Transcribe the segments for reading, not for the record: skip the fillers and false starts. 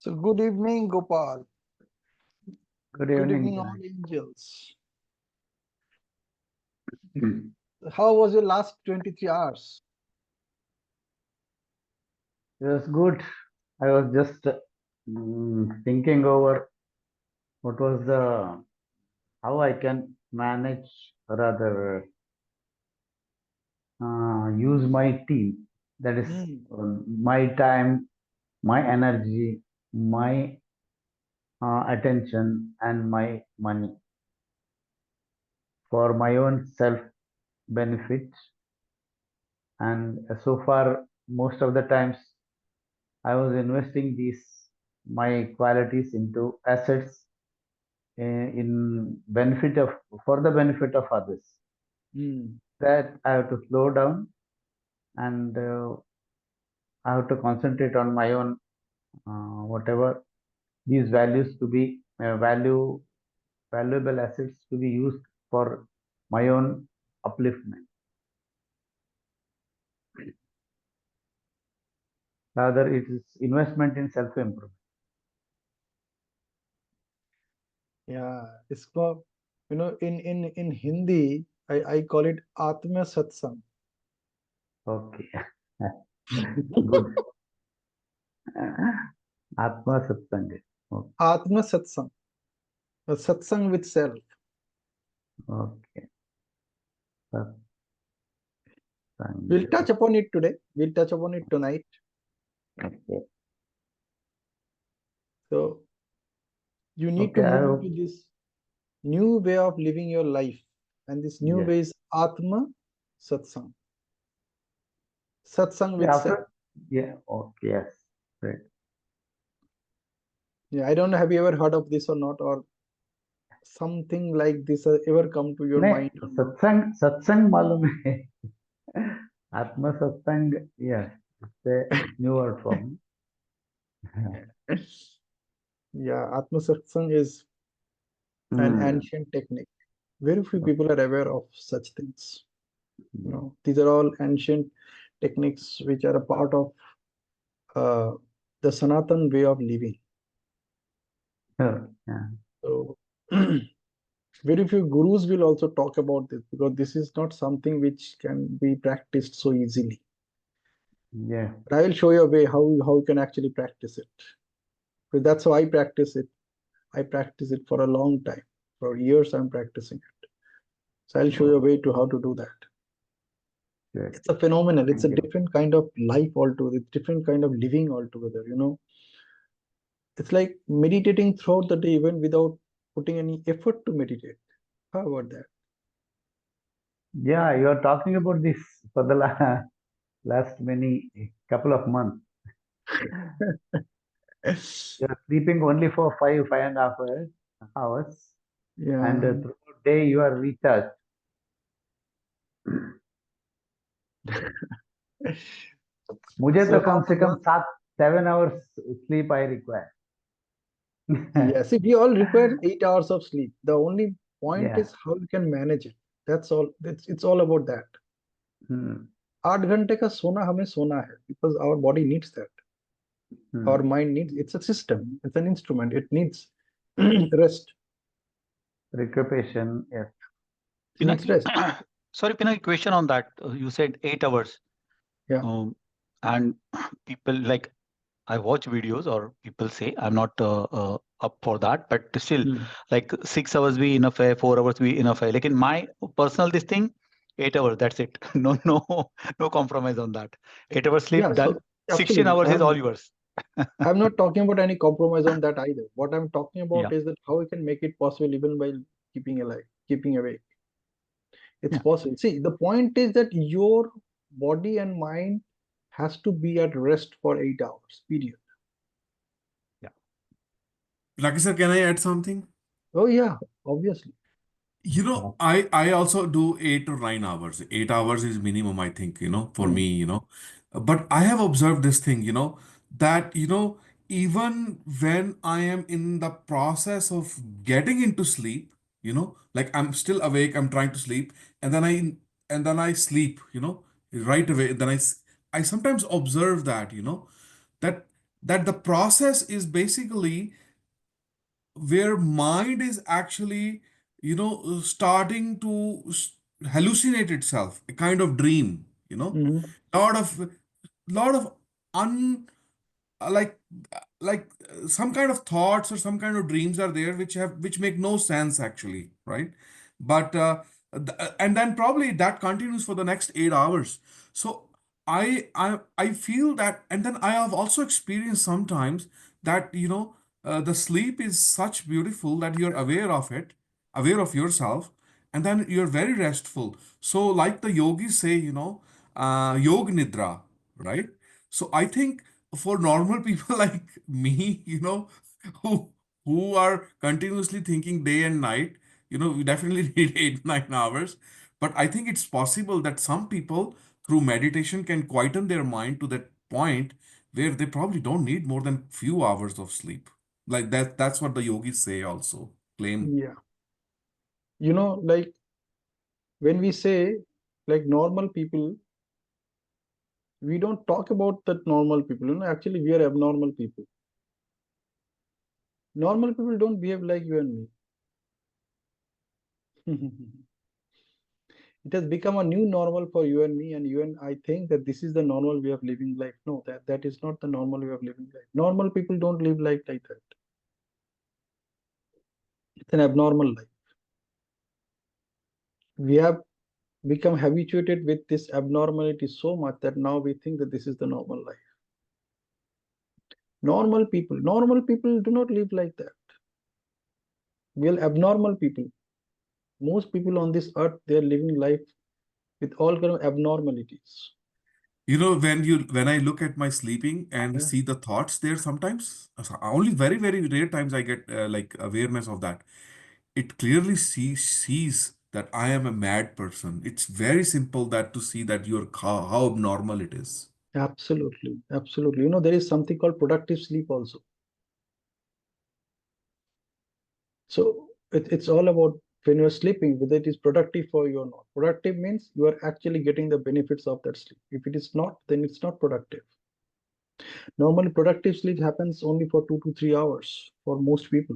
So good evening, Gopal. Good Good evening, evening, all Kiran. angels. How was your last 23 hours? It was good. I was just thinking over what was the how I can manage, rather use my team. That is Hmm. my time, my energy, my attention, and my money for my own self benefit. And so far, most of the times, I was investing these my qualities into assets in benefit of for the benefit of others. Hmm. That I have to slow down and I have to concentrate on my own whatever these values to be valuable assets to be used for my own upliftment. Rather, it is investment in self improvement. Yeah, it's called, in Hindi, I call it Atma Satsang. Okay, good. Atma Satsang. Okay, Atma Satsang, a satsang with self. okay. We'll Satsang. touch upon it today. We'll touch upon it tonight. Okay, So you need okay. to I move hope. into this new way of living your life. And this new Yes. way is Atma Satsang. Satsang Yeah, with self. after. Yeah. Okay. Yes. Right. Yeah, I don't know, have you ever heard of this or not, or something like this ever come to your नहीं mind or not? सत्संग सत्संग मालूम है आत्म सत्संग yes it's a new word for me. Yeah, Atma Satsang is an Hmm. ancient technique. Very few people are aware of such things. These are all ancient techniques which are a part of uh, the Sanatan way of living. Yeah. Yeah. So, very few gurus will also talk about this because this is not something which can be practiced so easily. Yeah. But I will show you a way how you can actually practice it. Because that's how I practice it. I practice it for a long time. For years, I'm practicing it. So I'll show you Oh, a way to how to do that. good. It's a phenomenal. It's a Thank you. different kind of life altogether. It's different kind of living altogether. It's like meditating throughout the day even without putting any effort to meditate. How about that? Yeah, you are talking about this for the last many couple of months. You are sleeping only for 5.5 hours, and Yeah. throughout day you are recharged. मुझे तो So come how से to come work? 7 hours sleep I require. Yes, if we all require 8 hours of sleep. The only point Yeah. is how you can manage it. That's all. It's all about that. Hmm. 8 घंटे का सोना हमें सोना है because our body needs that. Our Hmm. mind needs. It's a system. It's an instrument. It needs rest. Recuperation, yes. It needs Pinaki, rest. sorry, Pinaki, question on that. You said 8 hours. Yeah. And people like I watch videos or people say I'm not up for that, but still Hmm. like 6 hours be enough, 4 hours be enough. Like in my personal this thing, 8 hours. That's it. No, no, no compromise on that. 8 hours sleep Yeah. done. So 16 absolutely. hours is all yours. I'm not talking about any compromise on that either. What I'm talking Yeah, about is that how we can make it possible even while keeping alive, keeping awake. It's yeah, possible. See, the point is that your body and mind has to be at rest for 8 hours, period. yeah. Lucky sir, can I add something? Oh, yeah, obviously. I also do 8 or 9 hours. 8 hours is minimum, I think, for me. But I have observed this thing, that, even when I am in the process of getting into sleep, like I'm still awake, I'm trying to sleep, and then I sleep, right away. I sometimes observe that, that that the process is basically where mind is actually, starting to hallucinate itself, a kind of dream, Mhm. lot of un like some kind of thoughts or some kind of dreams are there which make no sense actually, right? But and then probably that continues for the next 8 hours. So I feel that, and then I have also experienced sometimes that the sleep is such beautiful that you're aware of it, aware of yourself, and then you're very restful. So like the yogis say, yog nidra, right? So I think for normal people like me, who who are continuously thinking day and night, we definitely need 8 9 hours. But I think it's possible that some people through meditation can quieten their mind to that point where they probably don't need more than few hours of sleep. Like that's what the yogis say also, claim. Yeah. Like when we say like normal people, we don't talk about that normal people. Actually, we are abnormal people. Normal people don't behave like you and me. It has become a new normal for you and me, and you and I think that this is the normal way of living life. No, that is not the normal way of living life. Normal people don't live life like that. It's an abnormal life. We have become habituated with this abnormality so much that now we think that this is the normal life. Normal people do not live like that. We are abnormal people. Most people on this earth, they are living life with all kind of abnormalities. When I look at my sleeping and Yeah, see the thoughts there sometimes, only very, very rare times I get like awareness of that. It clearly sees that I am a mad person. It's very simple that to see that how abnormal it is. absolutely, absolutely. There is something called productive sleep also. So it's all about when you're sleeping, whether it is productive for you or not. Productive means you are actually getting the benefits of that sleep. If it is not, then it's not productive. Normally, productive sleep happens only for 2 to 3 hours for most people.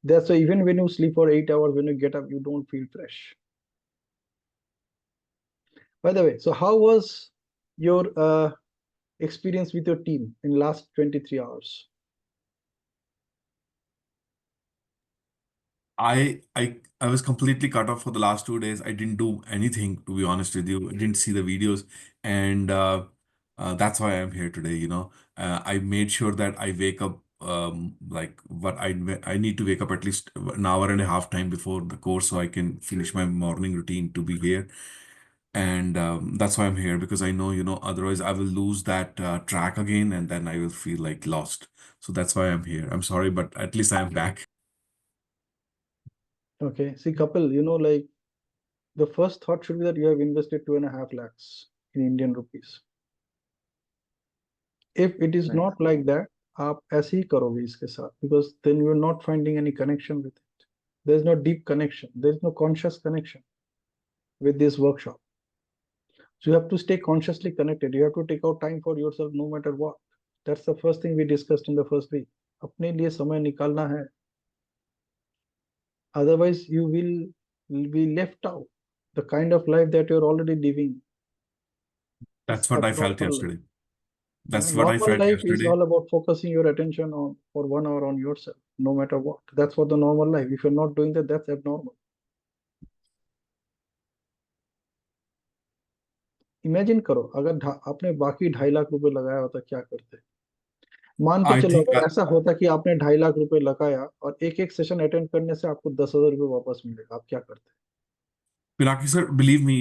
That's why even when you sleep for 8 hours, when you get up, you don't feel fresh. By the way, so how was your experience with your team in last 23 hours? I was completely cut off for the last 2 days. I didn't do anything, to be honest with you. I didn't see the videos, and that's why I'm here today. I made sure that I wake up like what I need to wake up at least an hour and a half time before the course so I can finish my morning routine to be here. And that's why I'm here, because I know, otherwise I will lose that track again, and then I will feel like lost. So that's why I'm here. I'm sorry, but at least I'm back. Okay, see, Kapil, like the first thought should be that you have invested 2.5 lakhs in Indian rupees. If it is Right. not like that, आप ऐसे ही करोगे इसके साथ, because then you are not finding any connection with it. There is no deep connection. There is no conscious connection with this workshop. So you have to stay consciously connected. You have to take out time for yourself no matter what. That's the first thing we discussed in the first week. अपने लिए समय निकालना है. Otherwise, you will be left out. The kind of life that you're already living is That's what I felt abnormal life. yesterday. That's what I Normal felt life is yesterday. all about focusing your attention on for 1 hour on yourself, no matter what. That's what the normal life. If you're not doing that, that's abnormal. Imagine करो अगर आपने बाकी 2.5 लाख रुपए लगाया होता क्या करते? मान के I चलो think अगर ऐसा होता कि आपने 2.5 लाख रुपए लगाया और एक एक सेशन अटेंड करने से आपको 10,000 रुपए वापस मिलेगा, आप क्या करते? Pinaki sir, believe me,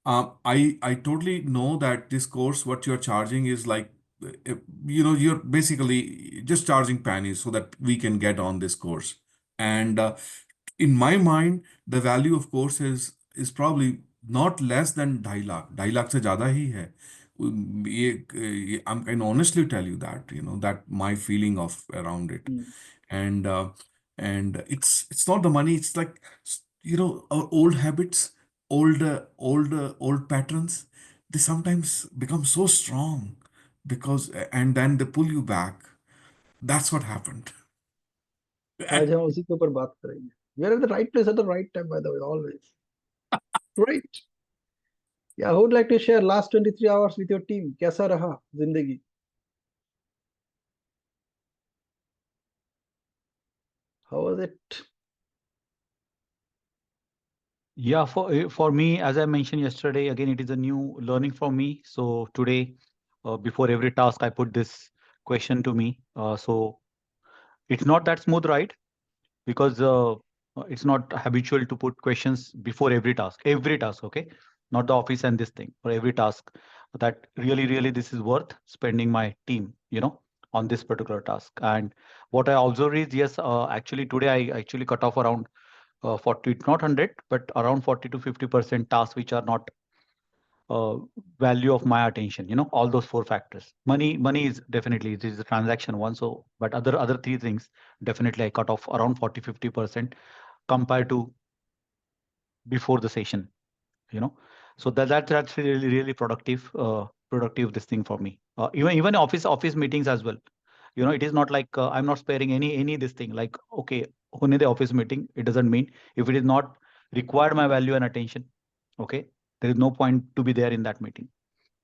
I totally know that this course, what you're charging is like, you're basically just charging pennies so that we can get on this course. And in my mind, the value of course is probably not less than 2.5 lakh. 2.5 lakh से ज़्यादा ही है. I can honestly tell you that, that my feeling of around it. Hmm. And it's not the money, it's like, our old habits, old patterns, they sometimes become so strong because and then they pull you back. That's what happened. आज हम उसी के ऊपर बात करेंगे. We are at the right place at the right time, by the way, always. Great. Yeah, who would like to share last 23 hours with your team? कैसा रहा जिंदगी? How was it? Yeah, for me, as I mentioned yesterday, again, it is a new learning for me. So today, before every task, I put this question to me. So it's not that smooth, right? Because it's not habitual to put questions before every task. Every task, okay? Not the office and this thing, or every task that really this is worth spending my team, on this particular task. And what I observed is, yes, actually today I actually cut off around 40, not 100, but around 40 to 50% tasks which are not value of my attention. All those four factors. Money is definitely, it is the transaction one. So, but other three things definitely I cut off around 40-50% compared to before the session. So that's really productive. Productive this thing for me. Even office meetings as well. It is not like I'm not sparing any this thing, like, okay, only the office meeting, it doesn't mean if it is not required my value and attention, okay, there is no point to be there in that meeting.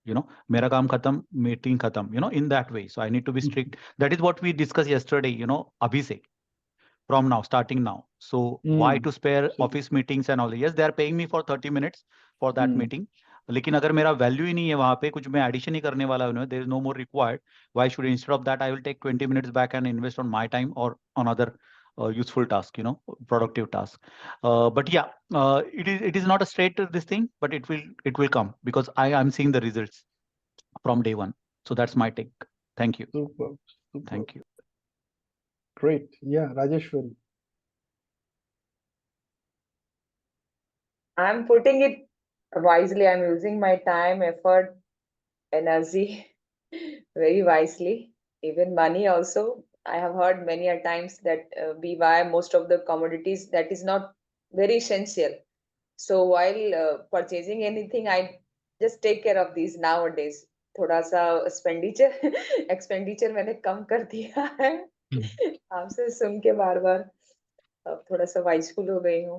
Mera kaam khatam, meeting khatam, in that way. So I need to be strict. That is what we discussed yesterday, abhi se, from now, starting now. So why to spare Absolutely. office meetings and all? Yes, they are paying me for 30 minutes for that Hmm. meeting. लेकिन अगर मेरा value ही नहीं है वहां पे, कुछ मैं addition ही करने वाला हूं, there is no more required, why should instead of that I will take 20 minutes back and invest on my time or on other useful task, productive task. But yeah, it is not a straight this thing, but it will come because I'm seeing the results from day one. So that's my take. Thank you. Super. Thank you. Great. Yeah, Rajeshwari. I'm putting it wisely. I'm using my time, effort, energy very wisely. Even money also. I have heard many a times that we buy most of the commodities that is not very essential. So while purchasing anything, I just take care of these nowadays. थोड़ा सा expenditure मैंने कम कर दिया है आपसे सुन के बार बार अब थोड़ा सा वाइजफुल हो गई हूँ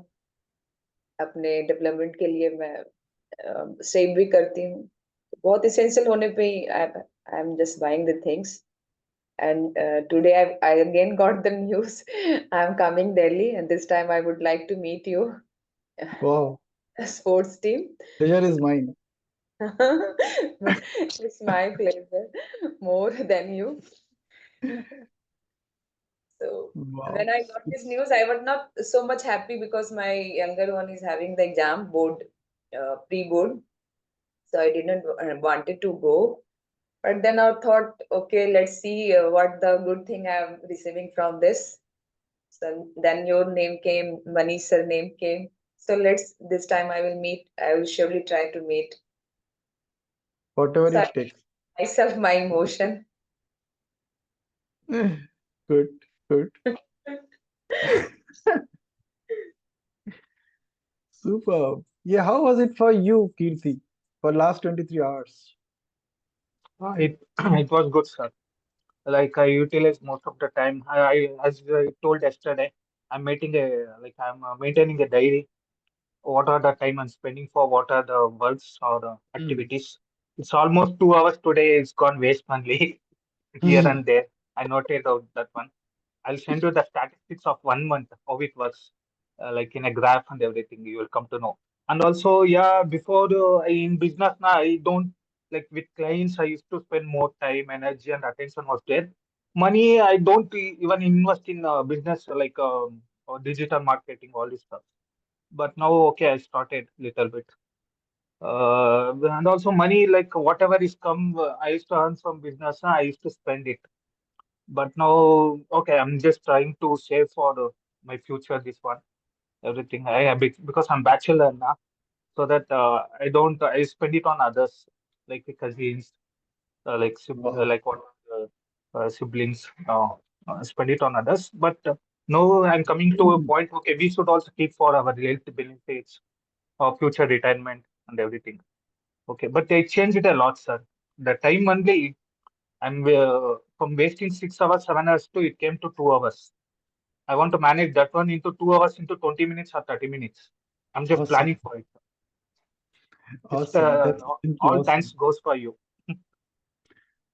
अपने डेवलपमेंट के लिए मैं सेव भी करती हूँ बहुत इसेंशियल होने पे ही I am just buying the things and today I again got the news I'm coming Delhi and this time I would like to meet you Wow. sports team Pleasure is mine. it's my pleasure more than you so Wow. when I got this news I was not so much happy because my younger one is having the exam board pre-board so I didn't wanted to go. But then I thought, okay, let's see what the good thing I'm receiving from this. So then your name came, Manish sir name came. So this time I will meet. I will surely try to meet. Whatever So I it takes. myself my emotion. Good, good. Super. Yeah, how was it for you, Kirti, for last 23 hours? It it was good, sir. Like I utilize most of the time. As I told yesterday, I'm maintaining a diary. What are the time I'm spending for what are the works or activities? It's almost 2 hours today. It's gone waste only here and there. I noted out that one. I'll send you the statistics of 1 month, how it works, like in a graph and everything. You will come to know. And also, yeah, before in business now, I don't like with clients. I used to spend more time, energy, and attention was there. Money, I don't even invest in business like or digital marketing, all this stuff. But now, okay, I started little bit. And also money, like whatever is come, I used to earn from business. I used to spend it but now, okay, I'm just trying to save for my future. This one, everything I have because I'm bachelor now, so that I don't I spend it on others like the cousins, Wow. like what siblings. Spend it on others. But now I'm coming to a point. Okay, we should also keep for our health benefits, or future retirement and everything. Okay, but they changed it a lot, sir. The time only. I'm from wasting 6 hours, 7 hours to it came to 2 hours. I want to manage that one into 2 hours into 20 minutes or 30 minutes. I'm just Awesome. planning for it. It's Awesome. That's simply all awesome. thanks goes for you.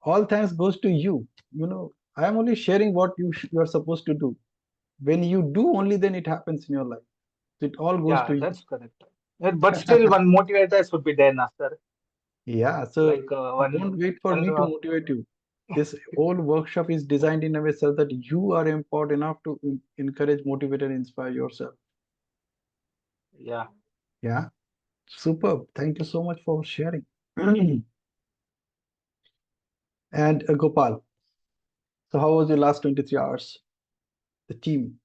All thanks goes to you. You know, I am only sharing what you are supposed to do. When you do, only then it happens in your life. It all goes Yeah, to you. that's correct. But still, one motivator should be there, sir. Yeah, so Like don't wait for me to one motivate you. This whole workshop is designed in a way so that you are empowered enough to encourage, motivate, and inspire yourself. yeah. Yeah, superb. Thank you so much for sharing. And Gopal, so how was your last 23 hours? The team.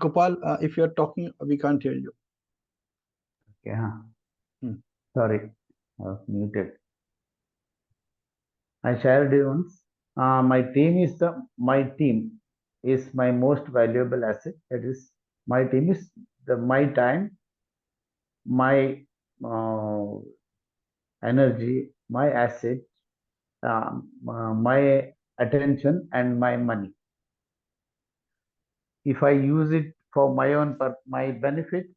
Gopal, if you're talking, we can't hear you. Yeah. Hmm. Sorry, I was muted. I shared it once. My team is my most valuable asset. That is, my team is my time, my uh, energy, my asset, my attention, and my money. If I use it for my benefit,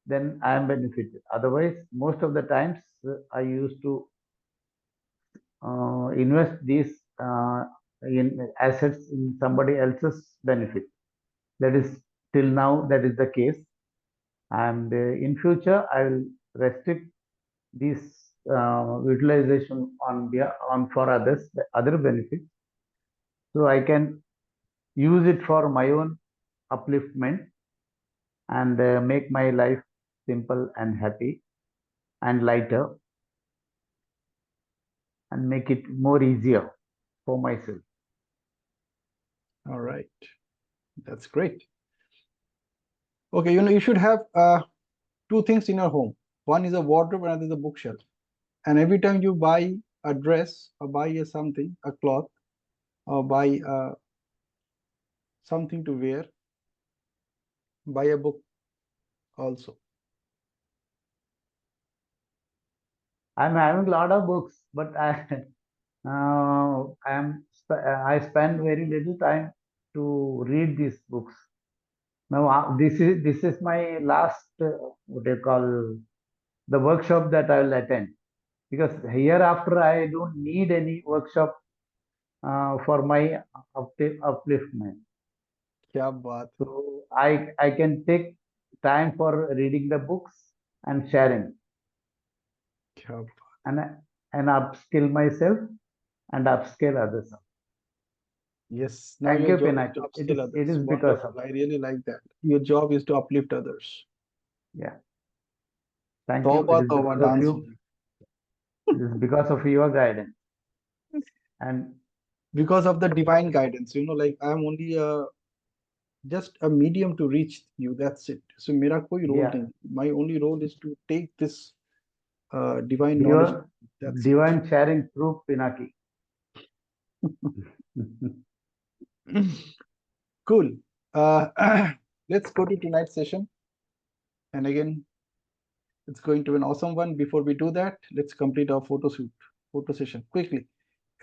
then I am benefited. Otherwise, most of the times I used to invest these in assets in somebody else's benefit. That is till now that is the case, and in future I will restrict this utilization on for others other benefits, so I can use it for my own upliftment and make my life simple and happy and lighter and make it more easier for myself. All right, that's great. Okay, you should have two things in your home. One is a wardrobe, another is a bookshelf. And every time you buy a dress or buy a cloth, or buy something to wear, buy a book also. I'm having a lot of books, but I spend very little time to read these books. Now this is my last what do you call the workshop that I will attend, because hereafter I don't need any workshop for my upliftment. क्या बात है. So I can take time for reading the books and sharing क्या बात. and and upskill myself and upskill others. Yes, now Thank your you, job is to Pinaki. upskill It others. is because Wonderful. of I really like that. Your job is to uplift others. yeah. Thank you. Tauba It is tauba because of dance. you. It is because of your guidance and Because of the divine guidance, like I'm only just a medium to reach you. That's it. So मेरा कोई role yeah, नहीं. My only role is to take this divine knowledge. your That's divine sharing through Pinaki. it. Cool. Let's go to tonight's session. And again, it's going to be an awesome one. Before we do that, let's complete our photo session quickly.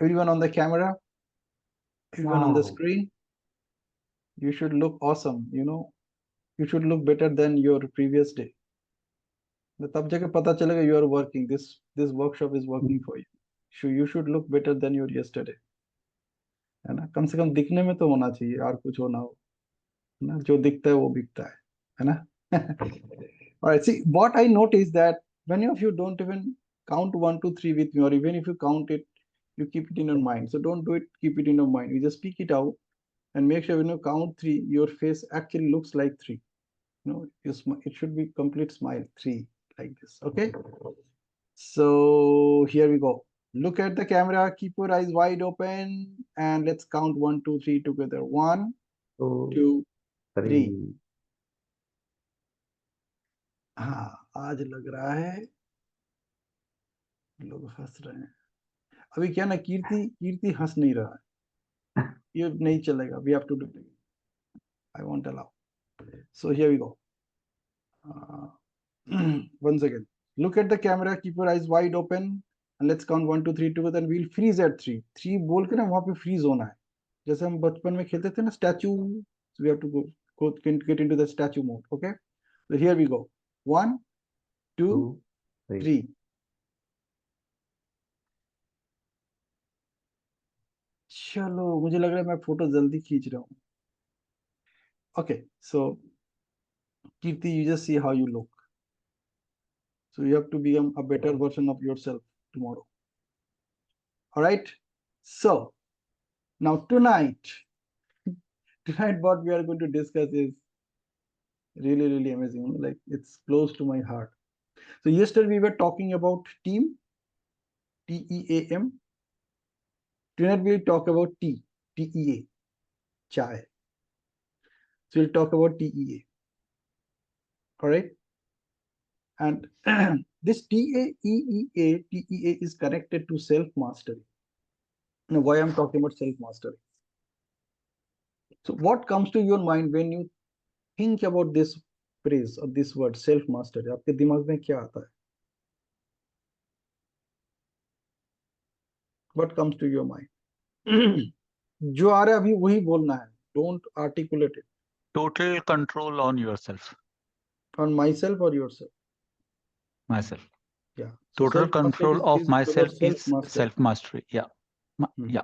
Everyone on the camera, everyone on the Wow. screen, you should look awesome. You should look better than your previous day. तब जाके पता चलेगा you are working. This workshop is working for you. So you should look better than your yesterday. है ना, कम से कम दिखने में तो होना चाहिए, और कुछ होना हो, है ना, जो दिखता है वो बिकता है ना. All right, see, what I noticed that many of you don't even count 1, 2, 3 with me, or even if you count it, you keep it in your mind. So don't do it, keep it in your mind. You just speak it out and make sure when you count 3, your face actually looks like 3. It should be complete smile, 3, like this. Okay. So here we go. Look at the camera, keep your eyes wide open, and let's count 1, 2, 3 together. 1, 2, 3. हाँ, आज लग रहा है लोग हंस रहे हैं. अभी क्या ना, कीर्ति हंस नहीं रहा है. ये नहीं चलेगा. We have to do it. I won't allow. So here we go. Once again, look at the camera, keep your eyes wide open, and let's count 1 2 3 together, and we'll freeze at 3. 3 बोल के ना वहाँ पे freeze होना है. जैसे हम बचपन में खेलते थे ना statue, so we have to get into the statue mode. Okay, so here we go. 1 2 2, 3. 3. चलो मुझे लग रहा है मैं फोटो जल्दी खींच रहा हूँ. Okay, so Kirti, you just see how you look. So you have to become a better version of yourself tomorrow. All right. So now tonight what we are going to discuss is really amazing. Like it's close to my heart. So yesterday we were talking about team, TEAM. Tonight we'll talk about TEA, chai. So we'll talk about TEA. All right. And this TEA is connected to self-mastery. Now, why I'm talking about self-mastery? So what comes to your mind when you think about this phrase or this word self-mastery? आपके दिमाग में क्या आता है? What comes to your mind? जो आ रहा है अभी वही बोलना है. Don't articulate it. Total control on yourself. On myself or yourself? Myself. Yeah. So Total self-mastery control of is myself about is self-mastery. self-mastery. Yeah. Yeah.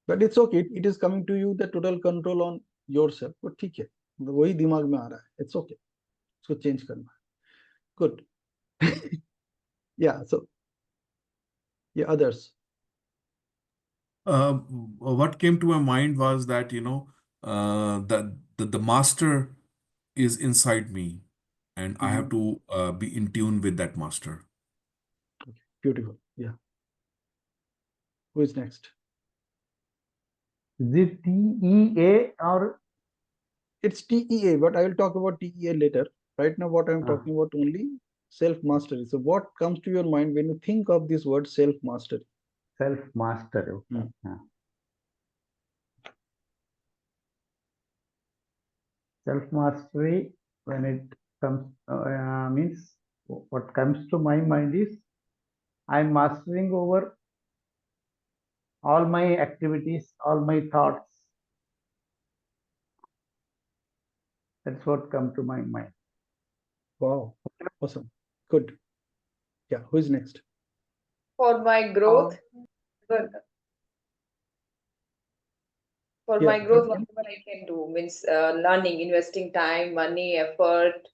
But it's okay. It is coming to you the total control on yourself. But ठीक है. वही दिमाग में आ रहा है. It's okay. इसको change करना है. Good. Yeah. So yeah, others. What came to my mind was that, that the master is inside me, and I have to be in tune with that master. Okay. Beautiful. Yeah. Who is next? Is it TEA or? It's TEA, but I will talk about TEA later. Right now, what I'm talking about only self-mastery. So what comes to your mind when you think of this word self-mastery? Self-mastery. Okay. Self-mastery, when it comes, means what comes to my mind is I'm mastering over all my activities, all my thoughts. That's what comes to my mind. Wow. Awesome. Good. Yeah. Who is next? For my growth, Yeah, my growth, okay. whatever I can do means learning, investing time, money, effort,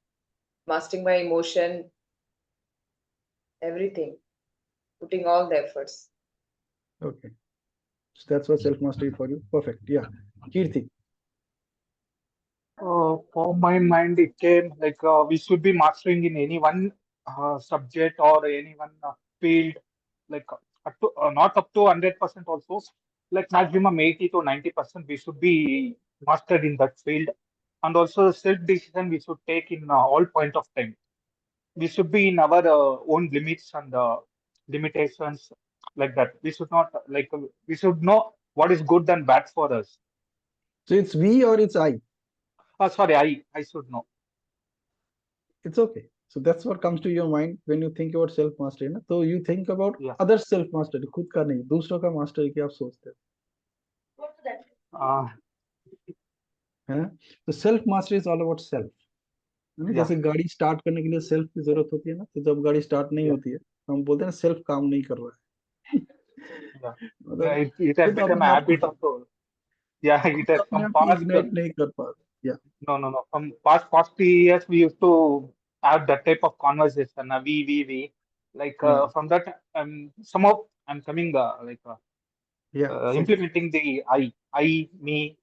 mastering my emotion, everything, putting all the efforts. Okay. So that's what self-mastery for you. Perfect. Yeah. Kirti. For my mind, it came like we should be mastering in any one subject or any one field, like not up to 100% also, like maximum 80 to 90% we should be mastered in that field. And also self-decision we should take in all point of time. We should be in our own limits and limitations, like that. We should not we should know what is good and bad for us. So it's we or it's I? Sorry, I should know. It's okay. So that's what comes to your mind when you think about self-mastery. ना? So you think about other self-mastery, खुद का नहीं, दूसरों का mastery की आप सोचते हो. है ना? So self-mastery is all about self. जैसे गाड़ी स्टार्ट करने के लिए सेल्फ की जरूरत होती है ना, तो जब गाड़ी स्टार्ट नहीं होती है हम बोलते हैं सेल्फ काम नहीं कर रहा है. It has become a habit of it has come past. Ignite नहीं कर पा रहे. Yeah. No. From past 40 years, we used to have that type of conversation. We. Like from that, somehow I'm coming implementing the I, me.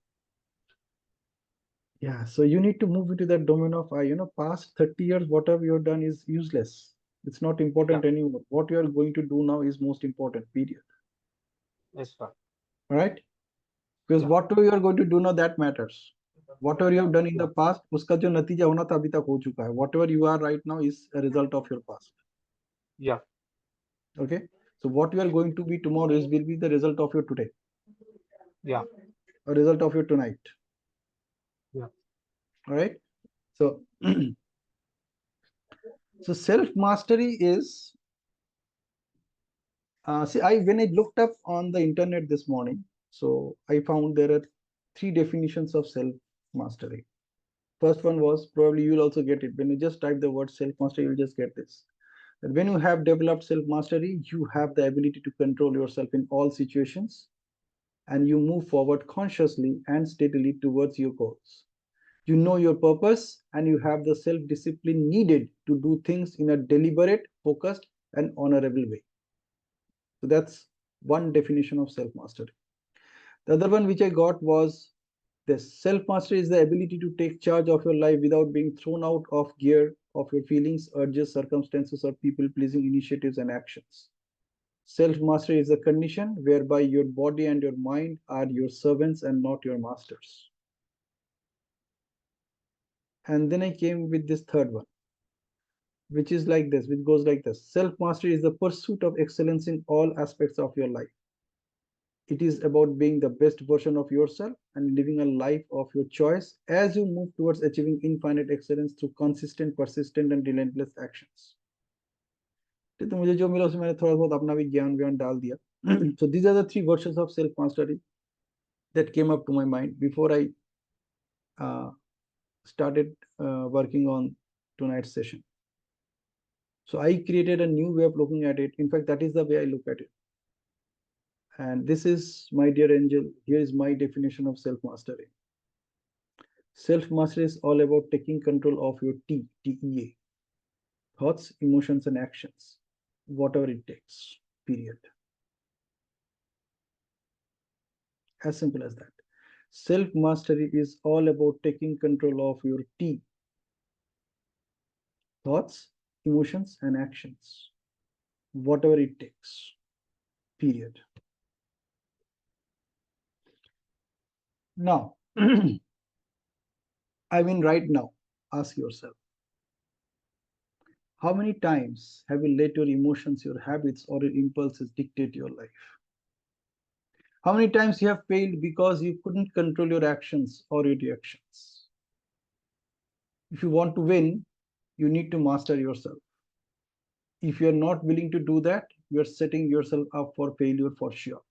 Yeah. So you need to move into that domain of I. Past 30 years, whatever you have done is useless. It's not important anymore. What you are going to do now is most important. Period. Yes, sir. All right. Because whatever you are going to do now, that matters. Whatever you have done in the past, उसका जो नतीजा होना था अभी तक हो चुका है. Whatever you are right now is a result of your past. Yeah. Okay. So what you are going to be tomorrow will be the result of your today. Yeah. A result of your tonight. Yeah. All right. So, so self-mastery is, see, when I looked up on the internet this morning, so I found there are 3 definitions of self-mastery. First one was, probably you'll also get it. When you just type the word self-mastery, you'll just get this. That when you have developed self-mastery, you have the ability to control yourself in all situations, and you move forward consciously and steadily towards your goals. You know your purpose, and you have the self-discipline needed to do things in a deliberate, focused, and honorable way. So that's one definition of self-mastery. The other one which I got was this: self-mastery is the ability to take charge of your life without being thrown out of gear of your feelings, urges, circumstances, or people-pleasing initiatives and actions. Self-mastery is a condition whereby your body and your mind are your servants and not your masters. And then I came with this third one, which is like this, which goes like this: self-mastery is the pursuit of excellence in all aspects of your life. It is about being the best version of yourself and living a life of your choice as you move towards achieving infinite excellence through consistent, persistent, and relentless actions. तो मुझे जो मिला उसमें मैंने थोड़ा बहुत अपना भी ज्ञान डाल दिया. So these are the 3 versions of self-mastery that came up to my mind before I started working on tonight's session. So I created a new way of looking at it. In fact, that is the way I look at it. And this is, my dear angel, here is my definition of self-mastery. Self-mastery is all about taking control of your TEA, thoughts, emotions, and actions, whatever it takes, period. As simple as that. Self-mastery is all about taking control of your T, thoughts, emotions, and actions, whatever it takes, period. Now, I mean, right now, ask yourself, how many times have you let your emotions, your habits, or your impulses dictate your life? How many times you have failed because you couldn't control your actions or your reactions? If you want to win, you need to master yourself. If you are not willing to do that, you are setting yourself up for failure for sure.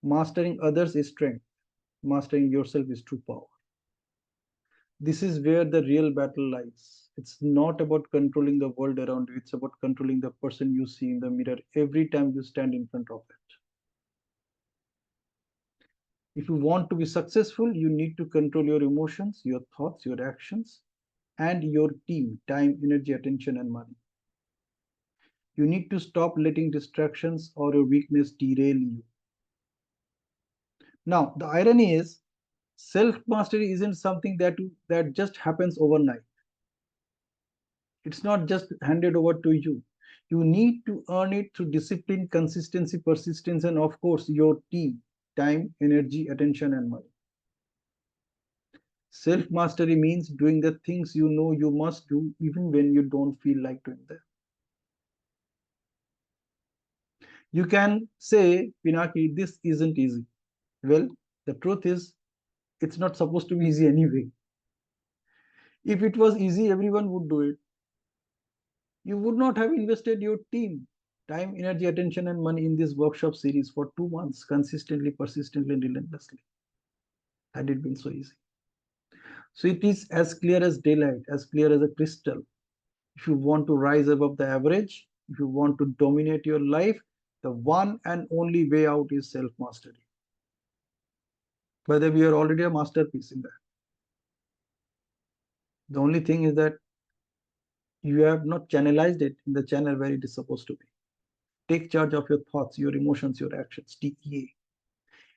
Mastering others is strength. Mastering yourself is true power. This is where the real battle lies. It's not about controlling the world around you. It's about controlling the person you see in the mirror every time you stand in front of it. If you want to be successful, you need to control your emotions, your thoughts, your actions, and your team, time, energy, attention, and money. You need to stop letting distractions or your weakness derail you. Now, the irony is, self-mastery isn't something that just happens overnight. It's not just handed over to you. You need to earn it through discipline, consistency, persistence, and of course, your team, time, energy, attention, and money. Self-mastery means doing the things you know you must do even when you don't feel like doing them. You can say, Pinaki, this isn't easy. Well, the truth is, it's not supposed to be easy anyway. If it was easy, everyone would do it. You would not have invested your team, time, energy, attention, and money in this workshop series for 2 months, consistently, persistently, and relentlessly, had it been so easy. So it is as clear as daylight, as clear as a crystal. If you want to rise above the average, if you want to dominate your life, the one and only way out is self-mastery. Whether we are already a masterpiece in that. The only thing is that you have not channelized it in the channel where it is supposed to be. Take charge of your thoughts, your emotions, your actions, TEA,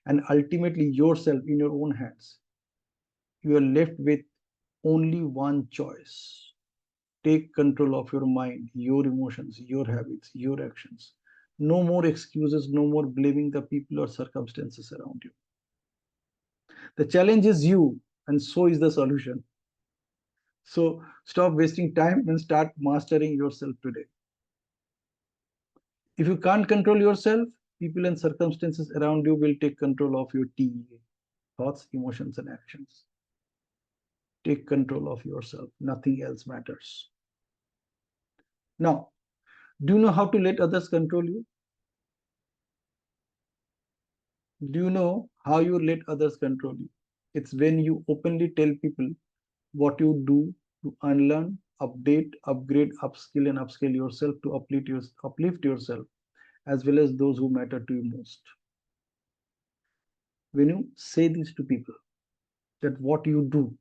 and ultimately yourself in your own hands. You are left with only one choice. Take control of your mind, your emotions, your habits, your actions. No more excuses, no more blaming the people or circumstances around you. The challenge is you, and so is the solution. So stop wasting time and start mastering yourself today. If you can't control yourself, people and circumstances around you will take control of your TEA, thoughts, emotions, and actions. Take control of yourself. Nothing else matters. Now, do you know how to let others control you? Do you know how you let others control you? It's when you openly tell people what you do to unlearn, update, upgrade, upskill, and upscale yourself to uplift yourself as well as those who matter to you most. When you say this to people, that what you do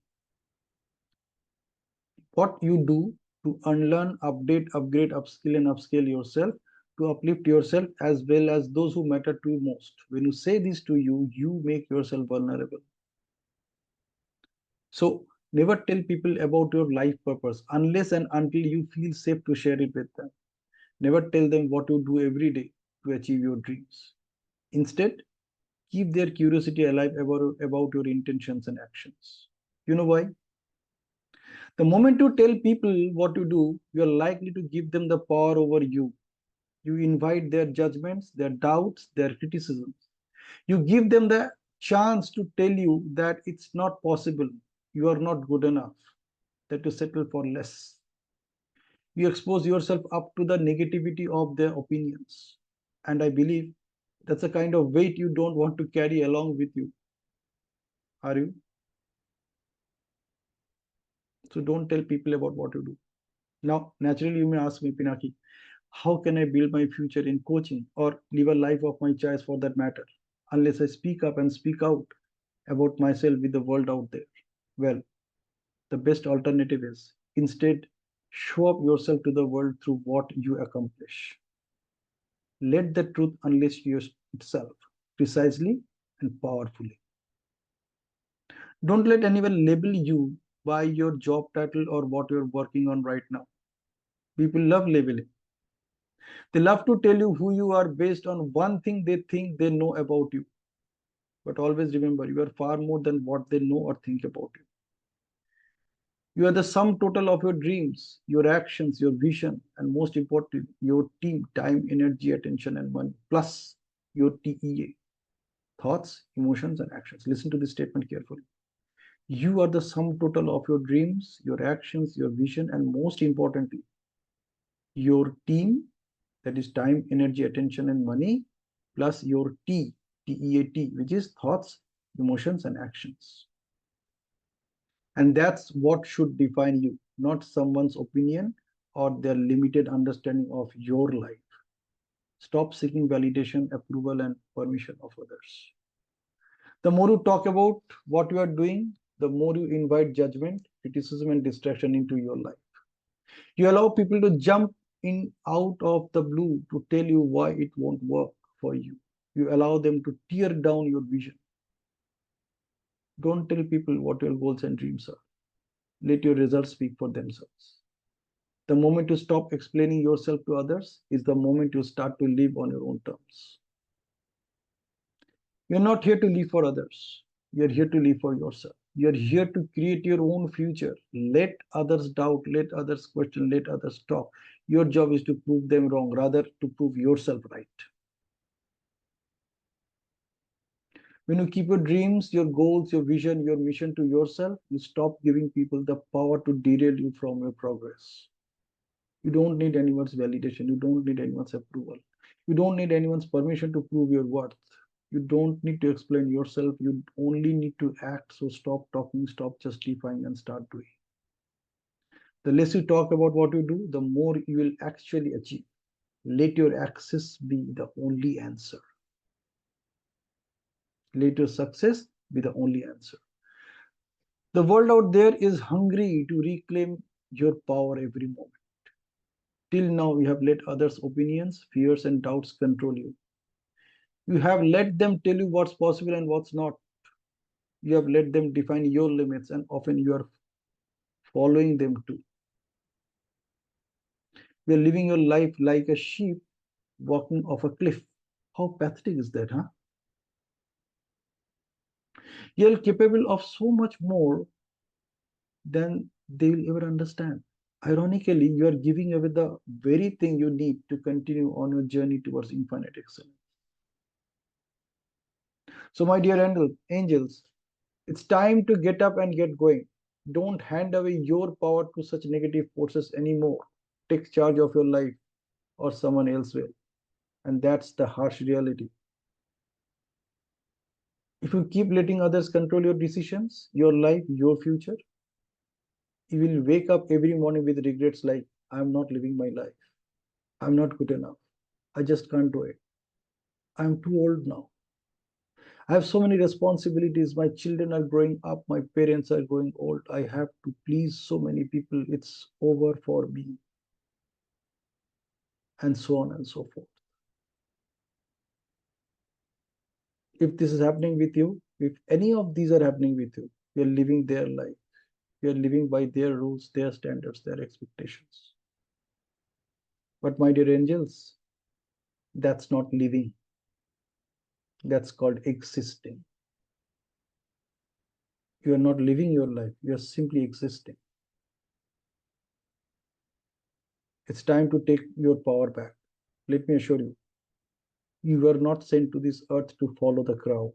to unlearn, update, upgrade, upskill, and upscale yourself to uplift yourself as well as those who matter to you most. When you say this to you, you make yourself vulnerable. So never tell people about your life purpose unless and until you feel safe to share it with them. Never tell them what you do every day to achieve your dreams. Instead, keep their curiosity alive about your intentions and actions. You know why? The moment you tell people what you do, you are likely to give them the power over you. You invite their judgments, their doubts, their criticisms. You give them the chance to tell you that it's not possible, you are not good enough, that you settle for less. You expose yourself up to the negativity of their opinions. And I believe that's a kind of weight you don't want to carry along with you. Are you? So don't tell people about what you do. Now, naturally, you may ask me, Pinaki, how can I build my future in coaching or live a life of my choice for that matter, unless I speak up and speak out about myself with the world out there? Well, the best alternative is instead show up yourself to the world through what you accomplish. Let the truth unleash itself precisely and powerfully. Don't let anyone label you by your job title or what you're working on right now. People love labeling. They love to tell you who you are based on one thing they think they know about you. But always remember, you are far more than what they know or think about you. You are the sum total of your dreams, your actions, your vision, and most importantly, your team, time, energy, attention, and money, plus your TEA, thoughts, emotions, and actions. Listen to this statement carefully. You are the sum total of your dreams, your actions, your vision, and most importantly, your team, that is time, energy, attention, and money, plus your TEAT, which is thoughts, emotions, and actions. And that's what should define you, not someone's opinion or their limited understanding of your life. Stop seeking validation, approval, and permission of others. The more you talk about what you are doing, the more you invite judgment, criticism, and distraction into your life. You allow people to jump in out of the blue to tell you why it won't work for you. You allow them to tear down your vision. Don't tell people what your goals and dreams are. Let your results speak for themselves. The moment you stop explaining yourself to others is the moment you start to live on your own terms. You're not here to live for others. You're here to live for yourself. You're here to create your own future. Let others doubt, let others question, let others talk. Your job is to prove them wrong, rather to prove yourself right. When you keep your dreams, your goals, your vision, your mission to yourself, you stop giving people the power to derail you from your progress. You don't need anyone's validation. You don't need anyone's approval. You don't need anyone's permission to prove your worth. You don't need to explain yourself. You only need to act. So stop talking, stop justifying, and start doing. The less you talk about what you do, the more you will actually achieve. Let your access be the only answer. Let your success be the only answer. The world out there is hungry to reclaim your power every moment. Till now, you have let others' opinions, fears, and doubts control you. You have let them tell you what's possible and what's not. You have let them define your limits, and often you are following them too. You are living your life like a sheep walking off a cliff. How pathetic is that, huh? You are capable of so much more than they will ever understand. Ironically, you are giving away the very thing you need to continue on your journey towards infinite excellence. So, my dear angels, it's time to get up and get going. Don't hand away your power to such negative forces anymore. Take charge of your life, or someone else will. And that's the harsh reality. If you keep letting others control your decisions, your life, your future, you will wake up every morning with regrets like, I'm not living my life. I'm not good enough. I just can't do it. I'm too old now. I have so many responsibilities. My children are growing up. My parents are growing old. I have to please so many people. It's over for me. And so on and so forth. If this is happening with you, if any of these are happening with you, you're living their life. You're living by their rules, their standards, their expectations. But my dear angels, that's not living. That's called existing. You are not living your life. You are simply existing. It's time to take your power back. Let me assure you, you were not sent to this earth to follow the crowd.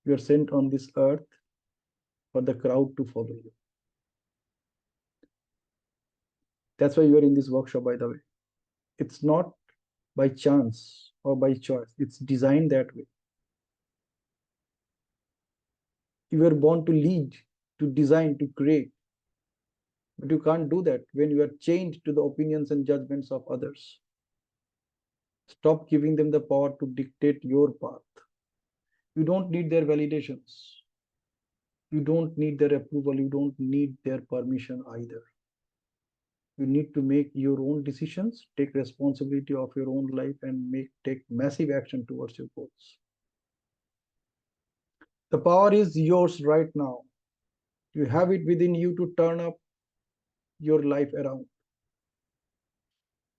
You are sent on this earth for the crowd to follow you. That's why you are in this workshop, by the way. It's not by chance or by choice. It's designed that way. You were born to lead, to design, to create. But you can't do that when you are chained to the opinions and judgments of others. Stop giving them the power to dictate your path. You don't need their validations. You don't need their approval. You don't need their permission either. You need to make your own decisions, take responsibility of your own life, and take massive action towards your goals. The power is yours right now. You have it within you to turn up your life around.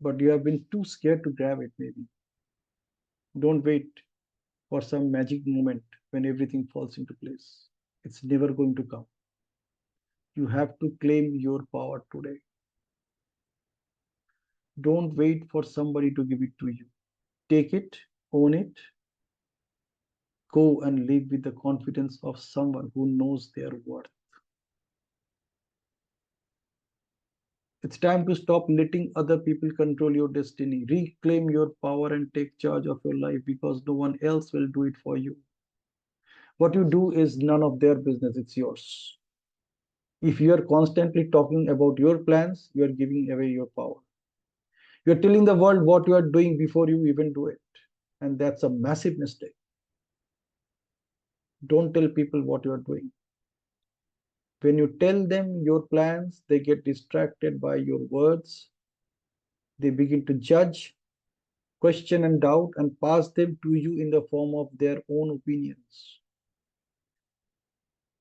But you have been too scared to grab it, maybe. Don't wait for some magic moment when everything falls into place. It's never going to come. You have to claim your power today. Don't wait for somebody to give it to you. Take it, own it, go and live with the confidence of someone who knows their worth. It's time to stop letting other people control your destiny. Reclaim your power and take charge of your life because no one else will do it for you. What you do is none of their business, it's yours. If you are constantly talking about your plans, you are giving away your power. You are telling the world what you are doing before you even do it. And that's a massive mistake. Don't tell people what you are doing. When you tell them your plans, they get distracted by your words. They begin to judge, question, and doubt and pass them to you in the form of their own opinions.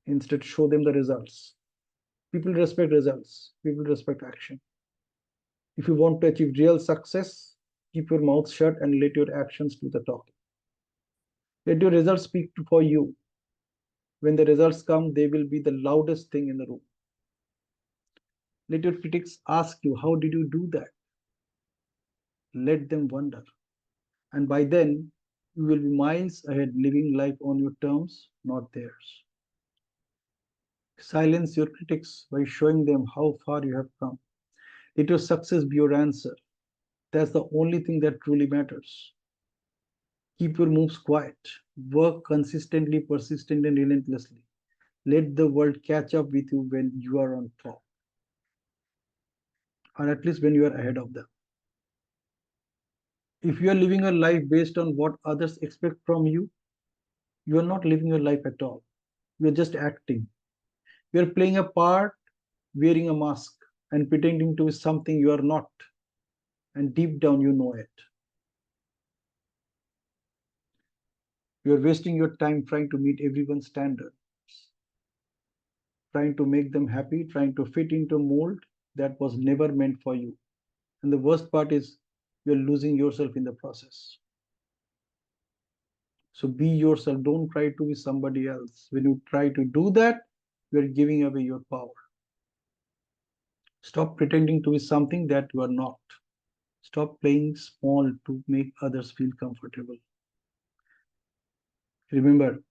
Instead, show them the results. People respect results. People respect action. If you want to achieve real success, keep your mouth shut and let your actions do the talking. Let your results speak for you. When the results come, they will be the loudest thing in the room. Let your critics ask you, how did you do that? Let them wonder. And by then, you will be miles ahead, living life on your terms, not theirs. Silence your critics by showing them how far you have come. Let your success be your answer. That's the only thing that truly matters. Keep your moves quiet. Work consistently, persistently, and relentlessly. Let the world catch up with you when you are on top, or at least when you are ahead of them. If you are living a life based on what others expect from you, you are not living your life at all. You are just acting. You are playing a part, wearing a mask, and pretending to be something you are not. And deep down, you know it. You are wasting your time trying to meet everyone's standards, trying to make them happy, trying to fit into a mold that was never meant for you. And the worst part is you're losing yourself in the process. So be yourself. Don't try to be somebody else. When you try to do that, you're giving away your power. Stop pretending to be something that you are not. Stop playing small to make others feel comfortable. Remember,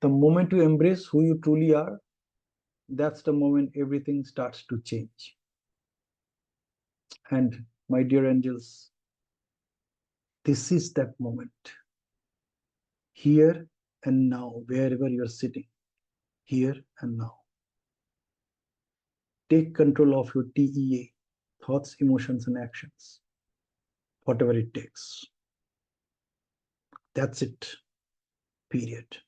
the moment you embrace who you truly are, That's the moment everything starts to change. And my dear angels, this is that moment. Here and now, wherever you're sitting, here and now. Take control of your TEA, thoughts, emotions, and actions, whatever it takes. That's it, period.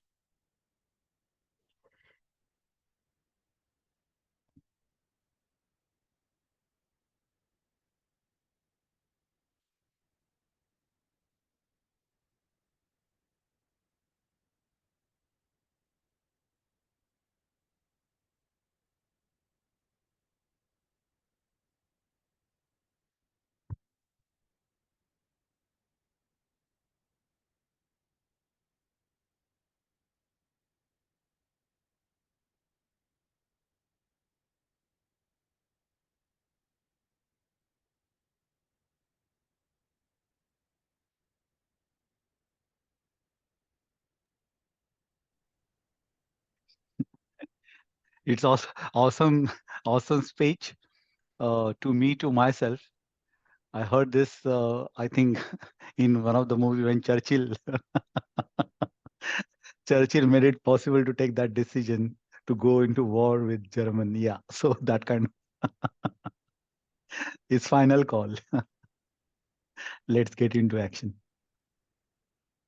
It's awesome, awesome speech to me, to myself. I heard this, I think, in one of the movies when Churchill made it possible to take that decision to go into war with Germany. Yeah, so that kind of his final call. Let's get into action.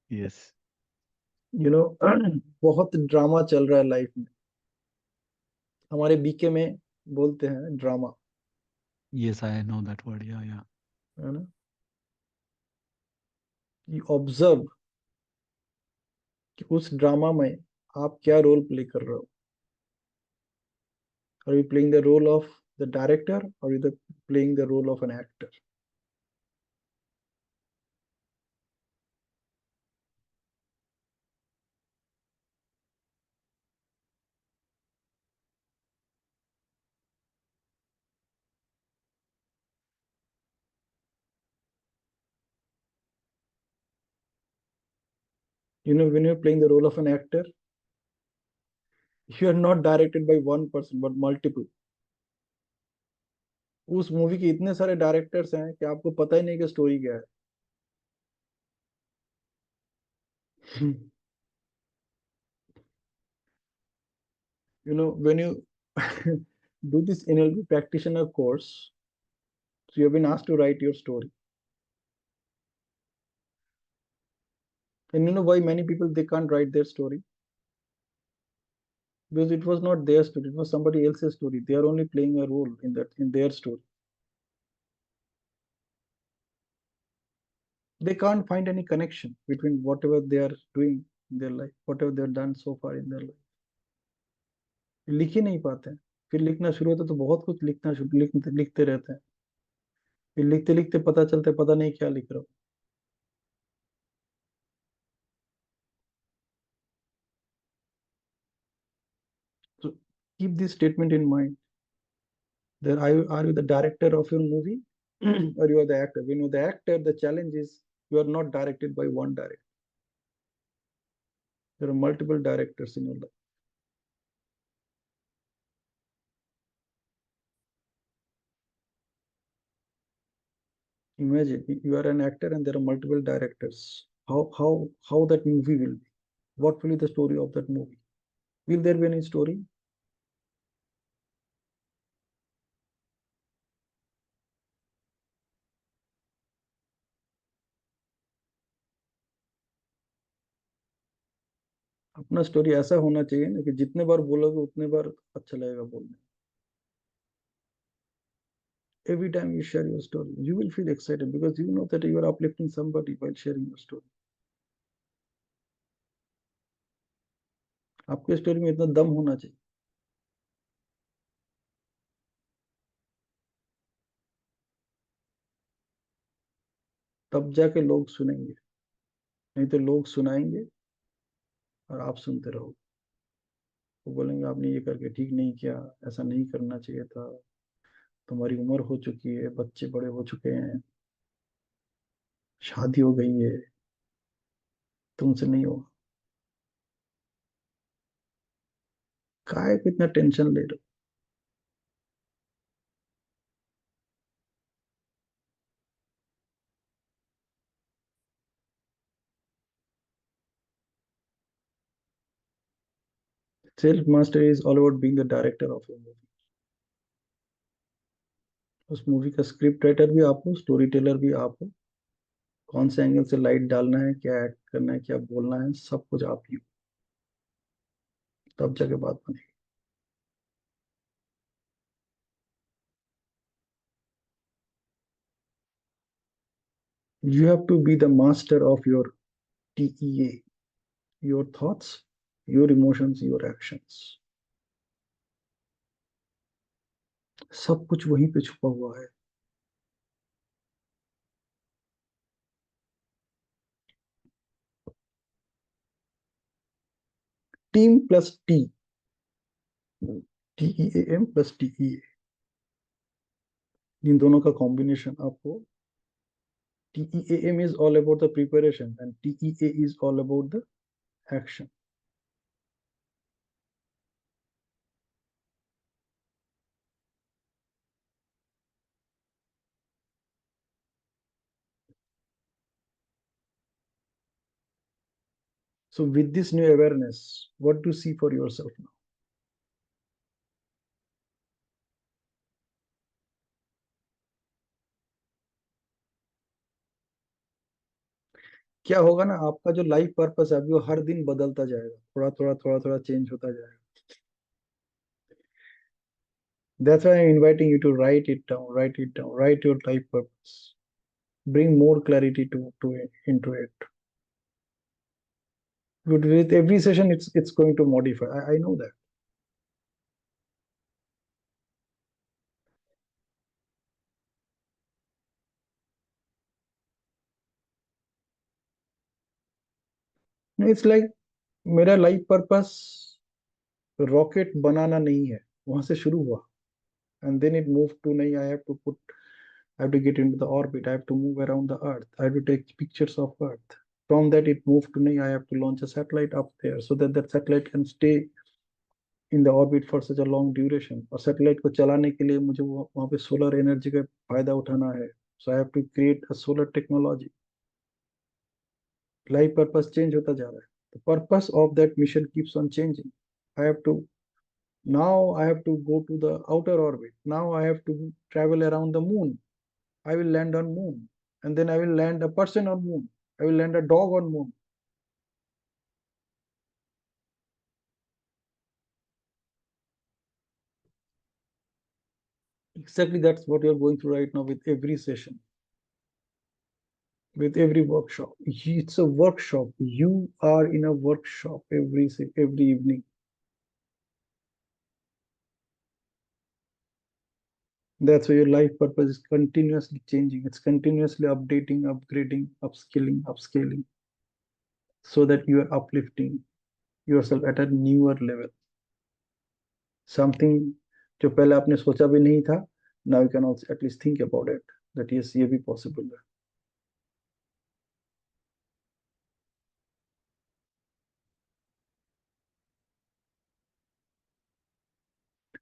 Yes. You know, बहुत drama चल रहा है life में. हमारे BK में बोलते हैं drama. Yes, I know that word. Yeah, yeah. है ना? You observe कि उस ड्रामा में आप क्या रोल प्ले कर रहे हो. Are you playing the role of the director or are you playing the role of an actor? You know, when you're playing the role of an actor, you are not directed by one person but multiple. उस movie के इतने सारे directors हैं कि आपको पता ही नहीं कि स्टोरी क्या है. You know, when you do this NLP practitioner course, so you have been asked to write your story. And you know why many people they can't write their story? Because it was not their story, it was somebody else's story. They are only playing a role in their story. They can't find any connection between whatever they are doing in their life, whatever they have done so far in their life. लिख ही नहीं पाते हैं. फिर लिखना शुरू होता है तो बहुत कुछ लिखते रहते हैं. फिर लिखते लिखते पता चलता है पता नहीं क्या लिख रहा हूँ. So keep this statement in mind. That are you the director of your movie or you are the actor? When you're the actor, the challenge is you are not directed by one director. There are multiple directors in your life. Imagine you are an actor and there are multiple directors. How that movie will be? What will be the story of that movie? Will there be any story? अपना story ऐसा होना चाहिए ना कि जितने बार बोलोगे उतने बार अच्छा लगेगा बोलने. Every time you share your story, you will feel excited because you know that you are uplifting somebody while sharing your story. आपके स्टोरी में इतना दम होना चाहिए. तब जाके लोग सुनेंगे. नहीं तो लोग सुनाएंगे और आप सुनते रहोगे. वो बोलेंगे आपने ये करके ठीक नहीं किया, ऐसा नहीं करना चाहिए था, तुम्हारी उम्र हो चुकी है, बच्चे बड़े हो चुके हैं, शादी हो गई है, तुमसे नहीं होगा. काय को इतना टेंशन ले रहे हो? Self mastery is all about being the director of your movie. उस मूवी का स्क्रिप्ट राइटर भी आप हो, स्टोरी टेलर भी आप हो. कौन से एंगल से लाइट डालना है, क्या एक्ट करना है, क्या बोलना है, सब कुछ आप ही हो. तब जाके बात बनेगी. You have to be the master of your TEA, your thoughts, your emotions, your actions. सब कुछ वहीं पे छुपा हुआ है. Team plus T, TEAM plus TEA, इन दोनों का कॉम्बिनेशन आपको. TEAM is all about the preparation and TEA is all about the action. So with this new awareness, what do you see for yourself now? क्या होगा ना, आपका जो life purpose है अभी वो हर दिन बदलता जाएगा, थोड़ा थोड़ा थोड़ा थोड़ा चेंज होता जाएगा. That's why I'm inviting you to write it down, write it down, write your life purpose. Bring more clarity to it, into it. With every session, it's going to modify. I know that. It's like मेरा life purpose rocket बनाना नहीं है, वहां से शुरू हुआ. And then it moved to nahi, I have to get into the orbit, I have to move around the earth, I have to take pictures of earth. From that it moved to nahi, I have to launch a satellite up there so that that satellite can stay in the orbit for such a long duration. और satellite को चलाने के लिए मुझे वहां पे solar energy का फायदा उठाना है. So I have to create a solar technology. Life purpose change होता जा रहा है. The purpose of that mission keeps on changing. I have to Now I have to go to the outer orbit. Now I have to travel around the moon. I will land on moon, and then I will land a person on moon. I will land a dog on moon. Exactly, that's what you're going through right now with every session, with every workshop. It's a workshop. You are in a workshop every evening. That's why your life purpose is continuously changing. It's continuously updating, upgrading, upscaling, so that you are uplifting yourself at a newer level. Something जो पहले आपने सोचा भी नहीं था, now you can also at least think about it, that yes, ये भी possible है.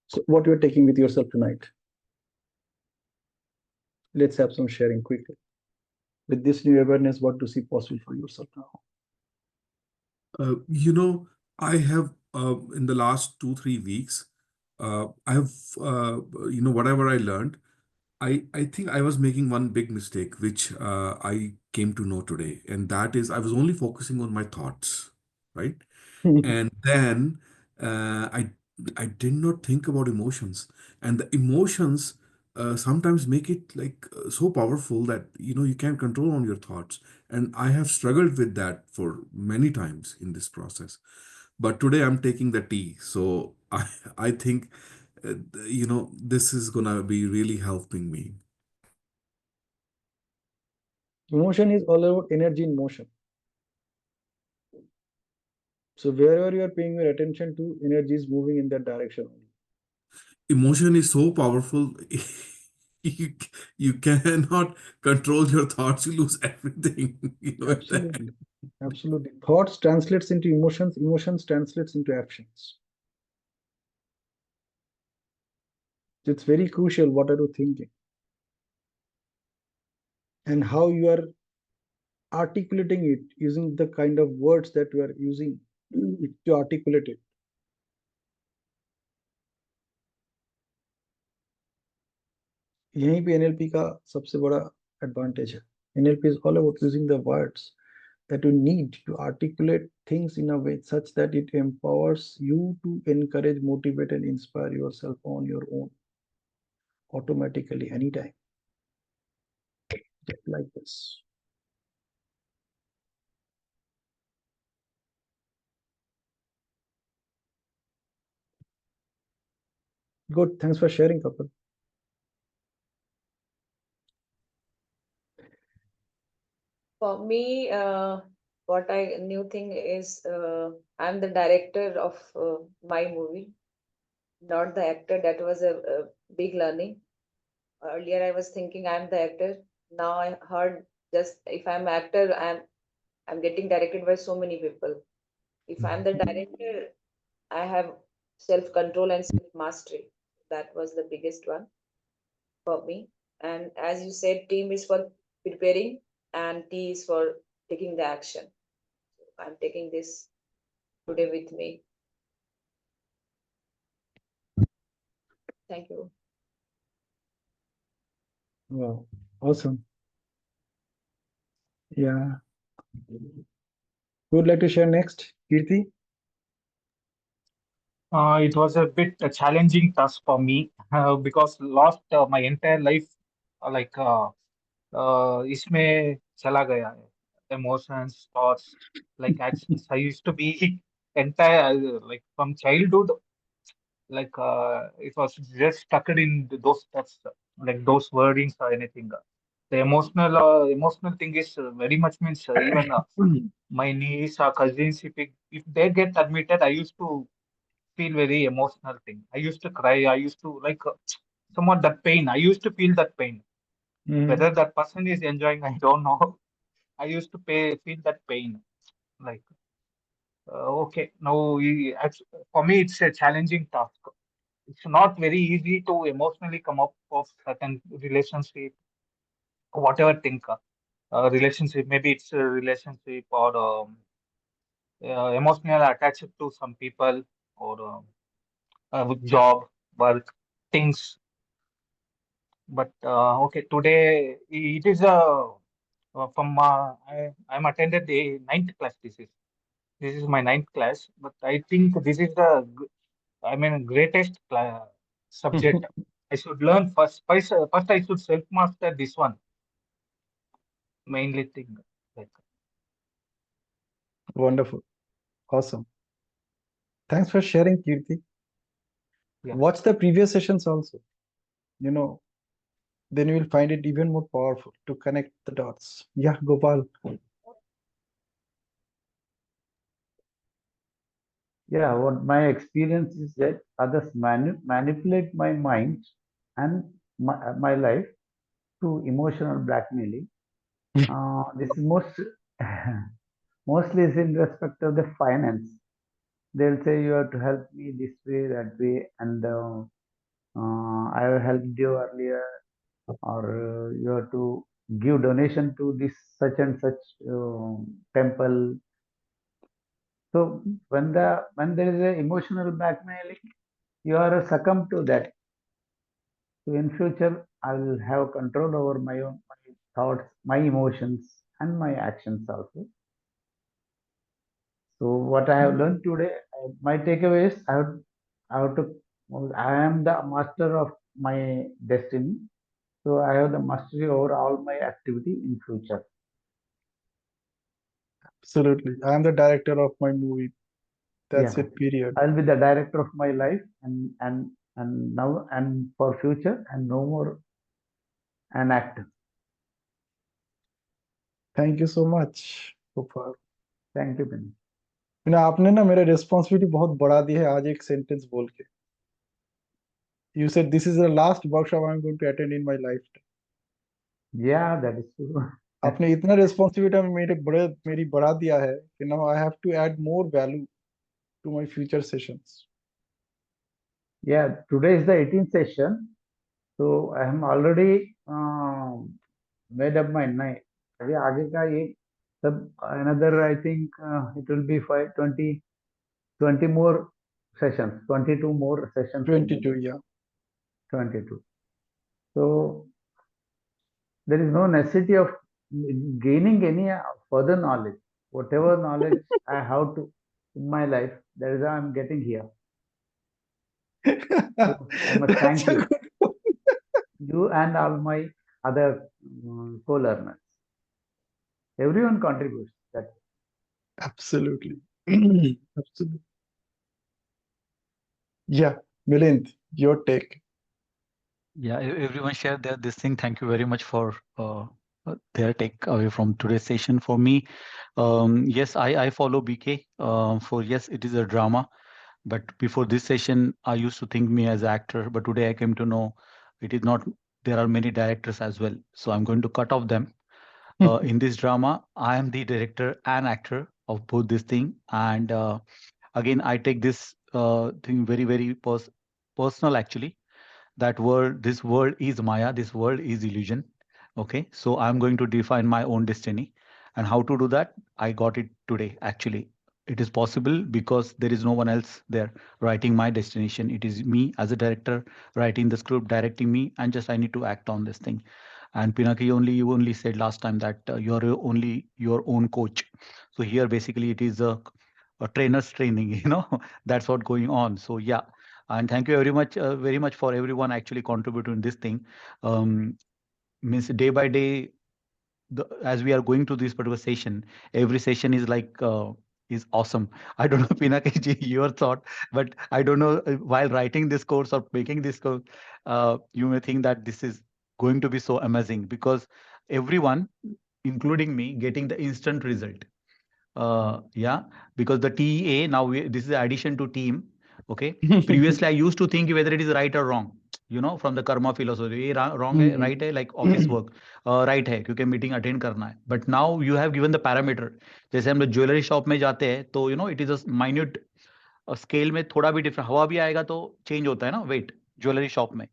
So what you're taking with yourself tonight? Let's have some sharing quickly. With this new awareness, what do you see possible for yourself now? You know, I have in the last 2, 3 weeks, I have whatever I learned, I think I was making one big mistake, which I came to know today, and that is I was only focusing on my thoughts, right? And then I did not think about emotions, and the emotions sometimes make it like so powerful that you can't control on your thoughts, and I have struggled with that for many times in this process. But today I'm taking the tea, so I think this is gonna be really helping me. Emotion is all about energy in motion. So wherever you are paying your attention to, energy is moving in that direction only. Emotion is so powerful. you, you cannot control your thoughts, you lose everything. You know that. Absolutely. Absolutely. Thoughts translates into emotions, emotions translates into actions. It's very crucial. What are you thinking? And how you are articulating it using the kind of words that you are using to articulate it. यहीं पे NLP का सबसे बड़ा advantage है. NLP is all about using the words that you need to articulate things in a way such that it empowers you to encourage, motivate, and inspire yourself on your own automatically anytime. Just like this. Good. Thanks for sharing, Kapil. For me, what I new thing is I'm the director of my movie, not the actor. That was a big learning. Earlier, I was thinking I'm the actor. Now I heard just if I'm actor, I'm getting directed by so many people. If I'm the director, I have self control and self mastery. That was the biggest one for me. And as you said, team is for preparing and T is for taking the action. I'm taking this today with me. Thank you. Wow. Awesome. Yeah. Who would like to share next? Kirti? It was a bit a challenging task for me because lost my entire life like इसमें चला गया है. Emotions, thoughts, like actions. I used to be entire like from childhood, like it was just stuck in those stuffs, like those wordings or anything. The emotional thing is very much means even my niece or cousins, if they get admitted, I used to feel very emotional thing. I used to cry. I used to like somewhat that pain. I used to feel that pain. Whether that person is enjoying, I don't know. I used to feel that pain. Like okay, now for me it's a challenging task. It's not very easy to emotionally come up of certain relationship, whatever thing. Relationship, maybe it's a relationship or emotional attached to some people or with job, work, things. But okay, today it is from I'm attended the ninth class. This is my ninth class, but I think this is the greatest subject. I should learn first. First I should self master this one. Mainly thing. Like, Wonderful. Awesome. Thanks for sharing, Kirti. yeah. Watch the previous sessions also. You know, then you will find it even more powerful to connect the dots. Yeah, Gopal. Yeah, what my experience is that others manipulate my mind and my life through emotional blackmailing. This is mostly is in respect of the finance. They'll say you have to help me this way, that way, and I have helped you earlier, or you have to give donation to this such and such temple. So when there is a emotional blackmailing, you are succumb to that. So in future, I will have control over my own my thoughts, my emotions, and my actions also. So what I have learned today, my takeaway is I have to, I am the master of my destiny. So I have the mastery over all my activity in future. Absolutely. I am the director of my movie. That's Yeah. it, period. I'll be the director of my life and now and for future and no more an actor. Thank you so much, Gopal. Thank you, Benny. आपने ना मेरा responsibility बहुत बढ़ा दी है आज एक sentence बोल के. You said this is the last workshop I'm going to attend in my lifetime. Yeah, that is true. आपने इतना रिस्पॉन्सिबिलिटी मेरी बढ़ा दिया है कि now I have to add more value to my future sessions. Yeah, today is the 18th session. So I am already made up my mind. अभी आगे का ये सब another I think it will be 20 more sessions, 22 more sessions. 22, yeah. 22. So there is no necessity of gaining any further knowledge. Whatever knowledge I have to in my life, that is how I'm getting here. So I must That's thank a you, good point. you and all my other co-learners. Everyone contributes. That Absolutely. Absolutely. Yeah, Milind, your take. Yeah, everyone share this thing. Thank you very much for their takeaway from today's session. For me, yes, I follow BK. For yes, it is a drama. But before this session, I used to think me as actor. But today I came to know it is not. There are many directors as well. So I'm going to cut off them. In this drama, I am the director and actor of both this thing. And again, I take this thing very personal actually. That world, this world is Maya, this world is illusion. Okay, so I'm going to define my own destiny. And how to do that? I got it today actually. It is possible because there is no one else there writing my destination. It is me as a director writing the script, directing me, and just I need to act on this thing. And Pinaki, you only said last time that you're only your own coach. So here basically it is a trainer's training, that's what going on. So yeah, and thank you very much for everyone actually contributing this thing. Means day by day, as we are going to this particular session, every session is like is awesome. I don't know, Pinaki ji, your thought, but I don't know while writing this course or making this course, you may think that this is going to be so amazing because everyone, including me, getting the instant result. Yeah, because the TEA now this is addition to team. Okay, previously I used to think whether it is right or wrong. From the karma philosophy, ये wrong है, right है, like office work, right है क्योंकि meeting attend करना है. But now you have given the parameter. जैसे हम लोग ज्वेलरी शॉप में जाते हैं तो it is a minute scale में थोड़ा भी different, हवा भी आएगा तो change होता है ना weight ज्वेलरी शॉप में.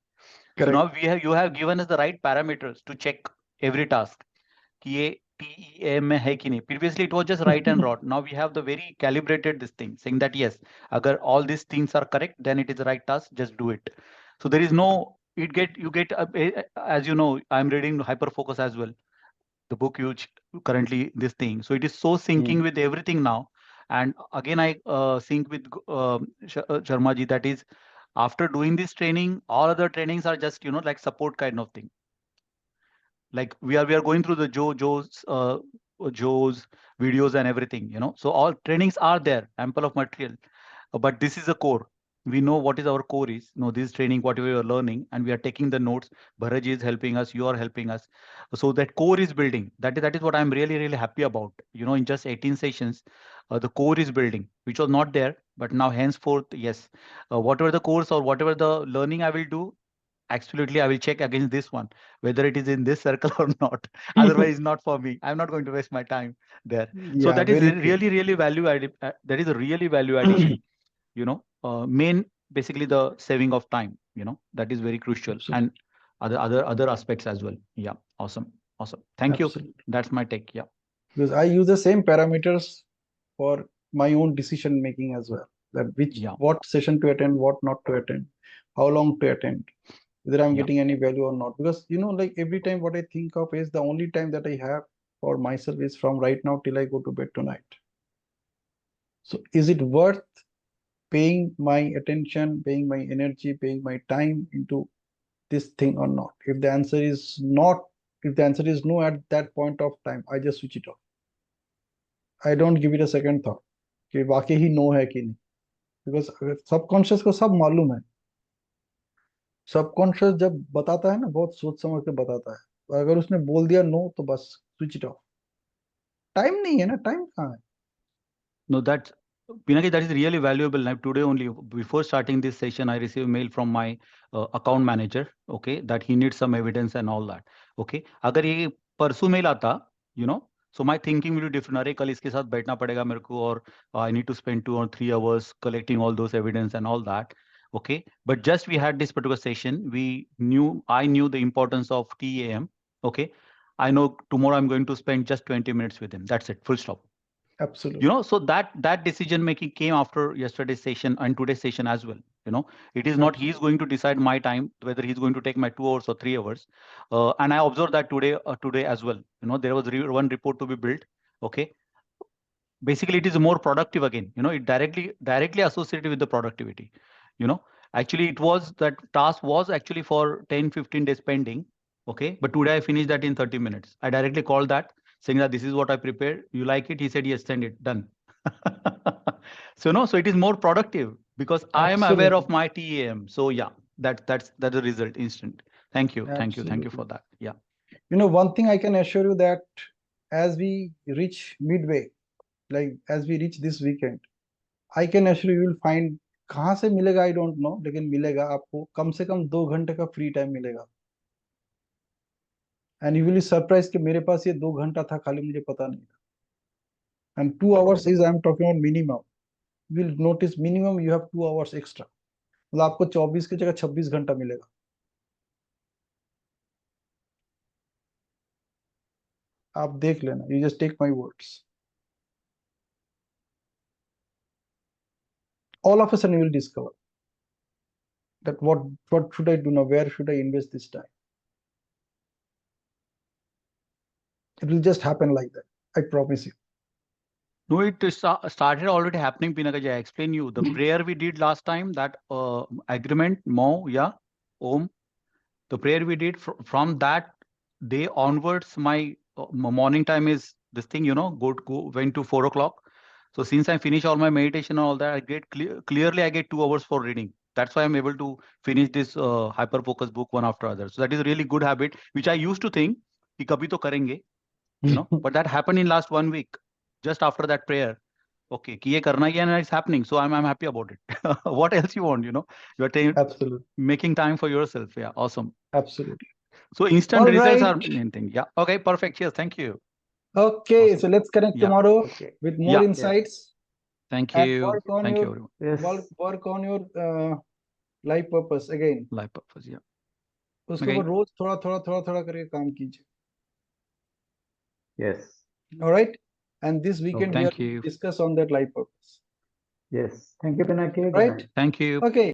So now you have given us the right parameters to check every task. कि ये TEA में है कि नहीं. Previously it was just right and wrong. Now we have the very calibrated this thing saying that yes, agar all these things are correct, then it is the right task. Just do it. So there is no you get as you know, I'm reading Hyper Focus as well, the book which currently this thing. So it is so syncing with everything now. And again I sync with Sharma ji, that is after doing this training, all other trainings are just like support kind of thing. Like we are going through the Joe's videos and everything, so all trainings are there, ample of material. But this is a core. We know what is our core is. This training, whatever you are learning, and we are taking the notes. Bharaj is helping us, you are helping us. So that core is building. That is what I'm really happy about. In just 18 sessions, the core is building, which was not there. But now henceforth, yes, whatever the course or whatever the learning I will do, absolutely I will check against this one whether it is in this circle or not. Otherwise not for me. I'm not going to waste my time there. So Yeah, that is very true. really value added. That is a really value addition. Main basically the saving of time. That is very crucial. Absolutely. And other aspects as well. Yeah, awesome. Thank you. Absolutely. That's my take. Yeah. Because I use the same parameters for my own decision making as well. That what session to attend, what not to attend, how long to attend, whether I'm getting any value or not. Because like every time what I think of is the only time that I have for myself is from right now till I go to bed tonight. So is it worth paying my attention, paying my energy, paying my time into this thing or not? If the answer is not, if the answer is no at that point of time, I just switch it off. I don't give it a second thought कि वाकई ही no है कि नहीं. Because subconscious को सब मालूम है. Subconscious जब बताता है ना, बहुत सोच समझ के बताता है. अगर उसने बोल दिया नो तो बस स्विच इट ऑफ. टाइम नहीं है ना, टाइम कहाँ है? No, Pinaki, that is really valuable. Now, today only, before starting this session, I received a mail from my account manager, okay, that he needs some evidence and all that. Okay, अगर ये परसों mail आता, so my thinking will be different. अरे कल इसके साथ बैठना पड़ेगा मेरे को और I need to spend 2 or 3 hours collecting all those evidence and all that. Okay, but just we had this particular session. I knew the importance of TAM. Okay, I know tomorrow I'm going to spend just 20 minutes with him. That's it, full stop. Absolutely. So that decision making came after yesterday's session and today's session as well. It is not he's going to decide my time, whether he's going to take my 2 hours or 3 hours. And I observed that today as well. There was one report to be built. Okay, basically it is more productive again. It directly associated with the productivity. Actually it was that task was actually for 10-15 days pending. Okay, but today I finished that in 30 minutes. I directly called that, saying that this is what I prepared. You like it? He said yes, send it, done. So it is more productive because I am aware of my TAM. So yeah, that's the result instant. Thank you for that. Yeah. One thing I can assure you that as we reach midway, like as we reach this weekend, I can assure you will find कहाँ से मिलेगा I don't know, लेकिन मिलेगा आपको कम से कम 2 घंटे का free time मिलेगा. And you will be surprised कि मेरे पास ये 2 घंटा था, खाली मुझे पता नहीं था. And 2 hours is I am talking about minimum. You will notice minimum you have 2 hours extra. मतलब आपको 24 की जगह 26 घंटा मिलेगा. आप देख लेना. You just take my words. All of a sudden you will discover that what should I do now? Where should I invest this time? It will just happen like that. I promise you. No, it started already happening, Pinakaji. I explain you the prayer we did last time, that agreement, Om. The prayer we did from that day onwards, my morning time is this thing, went to 4 o'clock. So since I finish all my meditation and all that, I get clearly I get 2 hours for reading. That's why I'm able to finish this hyper focus book one after other. So that is a really good habit, which I used to think कि कभी तो करेंगे, but that happened in last 1 week, just after that prayer. Okay, कि ये करना ही है and it's happening. So I'm happy about it. What else you want? You're Absolutely. making time for yourself. Yeah, awesome. Absolutely. So instant All results right. are main thing. Yeah. Okay, perfect. Yes, thank you. Okay, Awesome. so let's connect Yeah. tomorrow Okay. with more Yeah. insights. Thank And you. work on Thank you, your everyone. Yes. work on your life purpose again. Life purpose. Yeah. उसके ऊपर रोज थोड़ा करके काम कीजिए. Yes. All right. And this weekend we are Thank going to you. discuss on that life purpose. Yes. Thank you, Pinaki. Good Right? night. Thank you. Okay.